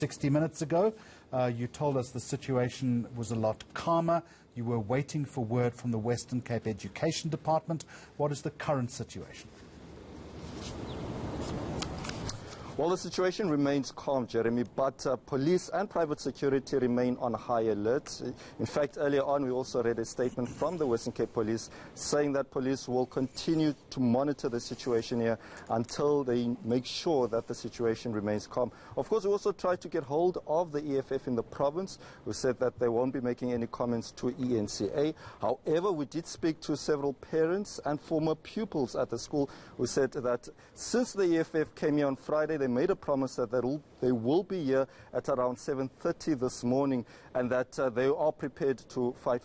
60 minutes ago, you told us the situation was a lot calmer. You were waiting for word from the Western Cape Education Department. What is the current situation? Well, the situation remains calm, Jeremy, but police and private security remain on high alert. In fact, earlier on, we also read a statement from the Western Cape Police saying that police will continue to monitor the situation here until they make sure that the situation remains calm. Of course, we also tried to get hold of the EFF in the province, who said that they won't be making any comments to eNCA. However, we did speak to several parents and former pupils at the school who said that since the EFF came here on Friday, they made a promise that they will be here at around 7:30 this morning, and that they are prepared to fight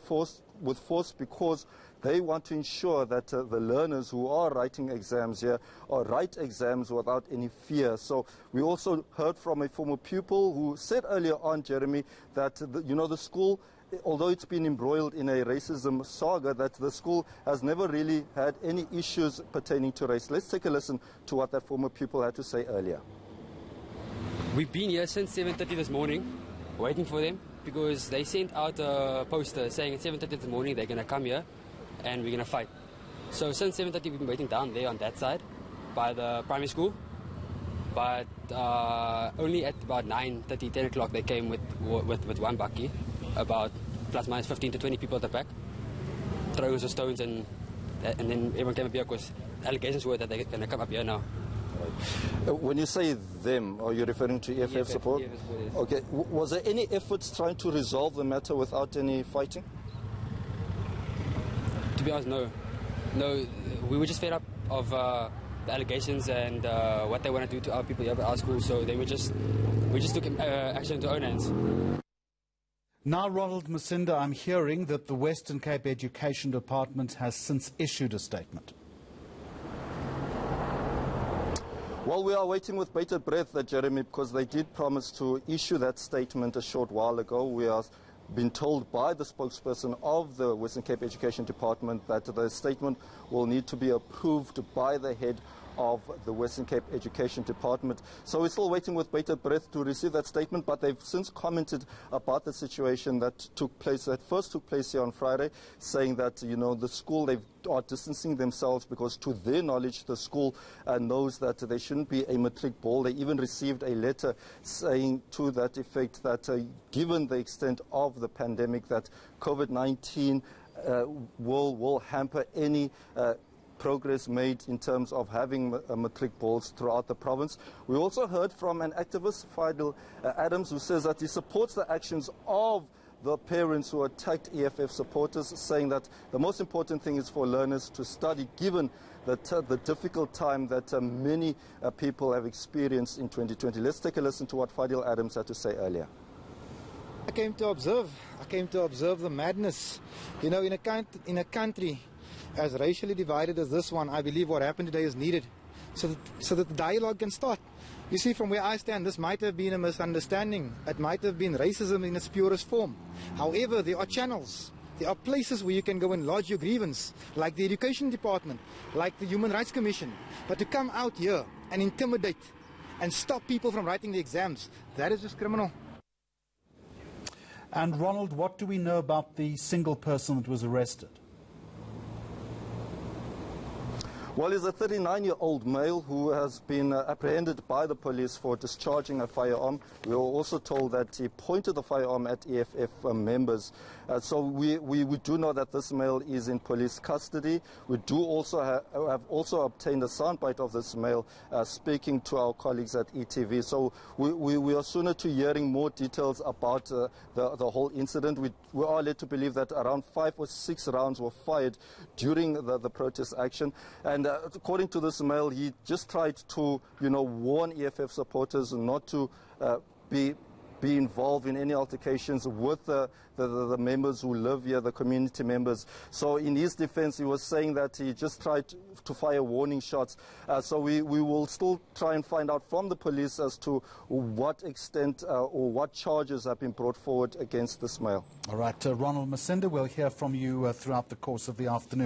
with force because they want to ensure that the learners who are writing exams here write exams without any fear. So we also heard from a former pupil who said earlier on, Jeremy, that the school, although it's been embroiled in a racism saga, that the school has never really had any issues pertaining to race. Let's take a listen to what that former pupil had to say earlier. We've been here since 7:30 this morning, waiting for them, because they sent out a poster saying at 7:30 this morning they're going to come here and we're going to fight. So since 7:30 we've been waiting down there on that side by the primary school, but only at about 9:30, 10 o'clock they came with one bakkie, about plus minus 15 to 20 people at the back, throwing some stones, and then everyone came up here because allegations were that they're going to come up here now. When you say them, are you referring to EFF support? EFF, okay. Was there any efforts trying to resolve the matter without any fighting? To be honest, no. No, we were just fed up of the allegations and what they want to do to our people here at our school, so we just took action into our own hands. Now, Ronald Masinda, I'm hearing that the Western Cape Education Department has since issued a statement. Well, we are waiting with bated breath, Jeremy, because they did promise to issue that statement a short while ago. We are been told by the spokesperson of the Western Cape Education Department that the statement will need to be approved by the head of the Western Cape Education Department. So we're still waiting with bated breath to receive that statement, but they've since commented about the situation that first took place here on Friday, saying that, the school, they are distancing themselves because to their knowledge the school knows that there shouldn't be a matric ball. They even received a letter saying to that effect that given the extent of the pandemic, that COVID-19 will hamper any progress made in terms of having matric balls throughout the province. We also heard from an activist, Fidel Adams, who says that he supports the actions of the parents who attacked EFF supporters, saying that the most important thing is for learners to study, given the difficult time that many people have experienced in 2020. Let's take a listen to what Fidel Adams had to say earlier. I came to observe the madness. In a country as racially divided as this one, I believe what happened today is needed so that the dialogue can start. You see, from where I stand, this might have been a misunderstanding. It might have been racism in its purest form. However, there are channels. There are places where you can go and lodge your grievance, like the Education Department, like the Human Rights Commission. But to come out here and intimidate and stop people from writing the exams, that is just criminal. And Ronald, what do we know about the single person that was arrested? Well, he's a 39-year-old male who has been apprehended by the police for discharging a firearm. We were also told that he pointed the firearm at EFF members. So we do know that this male is in police custody. We do also have also obtained a soundbite of this male speaking to our colleagues at ETV. So we are sooner to hearing more details about the whole incident. We are led to believe that around 5 or 6 rounds were fired during the protest action. And according to this male, he just tried to, warn EFF supporters not to be involved in any altercations with the members who live here, the community members. So in his defense, he was saying that he just tried to fire warning shots. So we will still try and find out from the police as to what extent or what charges have been brought forward against this male. All right, Ronald Masinda, we'll hear from you throughout the course of the afternoon.